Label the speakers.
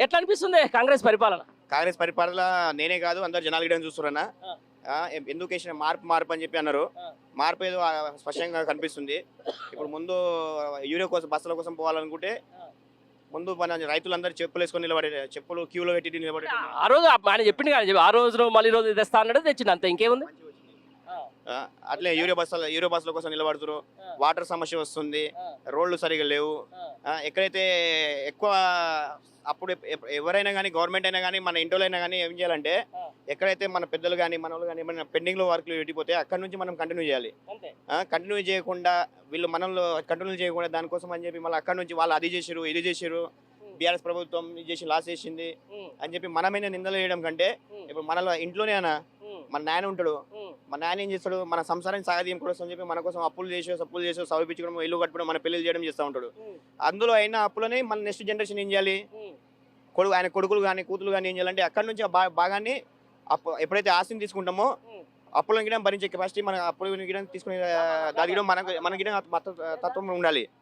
Speaker 1: ఎట్లా అనిపిస్తుంది కాంగ్రెస్ పరిపాలన?
Speaker 2: కాంగ్రెస్ పరిపాలన నేనే కాదు అందరు జనాలు గిడని చూస్తున్నా. ఎందుకు వేసిన మార్పు అని చెప్పి అన్నారు. మార్పు ఏదో స్పష్టంగా కనిపిస్తుంది. ఇప్పుడు ముందు యూరియా కోసం బస్సుల కోసం పోవాలనుకుంటే ముందు మన రైతులందరూ చెప్పులు వేసుకొని నిలబడే, చెప్పులు క్యూలో పెట్టి నిలబడే.
Speaker 1: ఆ రోజు ఆయన చెప్పింది కానీ ఆ రోజు మళ్ళీ రోజు తెస్తా అన్నాడు, తెచ్చింది అంతే, ఇంకేముంది.
Speaker 2: అట్లే యూరియా బస్సుల కోసం నిలబడుతున్నారు. వాటర్ సమస్య వస్తుంది, రోడ్లు సరిగా లేవు. ఎక్కడైతే ఎక్కువ అప్పుడు ఎవరైనా కానీ గవర్నమెంట్ అయినా కానీ మన ఇంట్లో అయినా కానీ ఏం చేయాలంటే ఎక్కడైతే మన పెద్దలు కానీ మన వాళ్ళు కానీ ఏమైనా పెండింగ్లో వర్క్లు పెట్టిపోతే అక్కడ నుంచి మనం కంటిన్యూ చేయాలి. కంటిన్యూ చేయకుండా వీళ్ళు మనలో కంటిన్యూ చేయకుండా దానికోసం అని చెప్పి మళ్ళీ అక్కడ నుంచి వాళ్ళు అది చేసారు ఇది చేసారు, బీఆర్ఎస్ ప్రభుత్వం ఇది చేసి లాస్ చేసింది అని చెప్పి మనమైన నిందలు వేయడం కంటే ఇప్పుడు మనలో ఇంట్లోనే అన్న మన నాయన ఉంటాడు, మన నాయన ఏం చేస్తాడు, మన సంసారాన్ని సాగదీయం కూడా అని చెప్పి మన కోసం అప్పులు చేసో సవిపించుకోవడం, ఇల్లు కట్టుకోవడం, మన పెళ్లి చేయడం చేస్తూ ఉంటాడు. అందులో అయిన అప్పులనే మన నెక్స్ట్ జనరేషన్ ఏం చేయాలి, ఆయన కొడుకులు కానీ కూతురు కానీ ఏం చేయాలంటే అక్కడ నుంచి భాగాన్ని ఎప్పుడైతే ఆస్తిని తీసుకుంటామో అప్పులను గిడం భరించే కెపాసిటీ మన అప్పులు గిడం తీసుకునే దాని గిడం మన గిడం తత్వం ఉండాలి.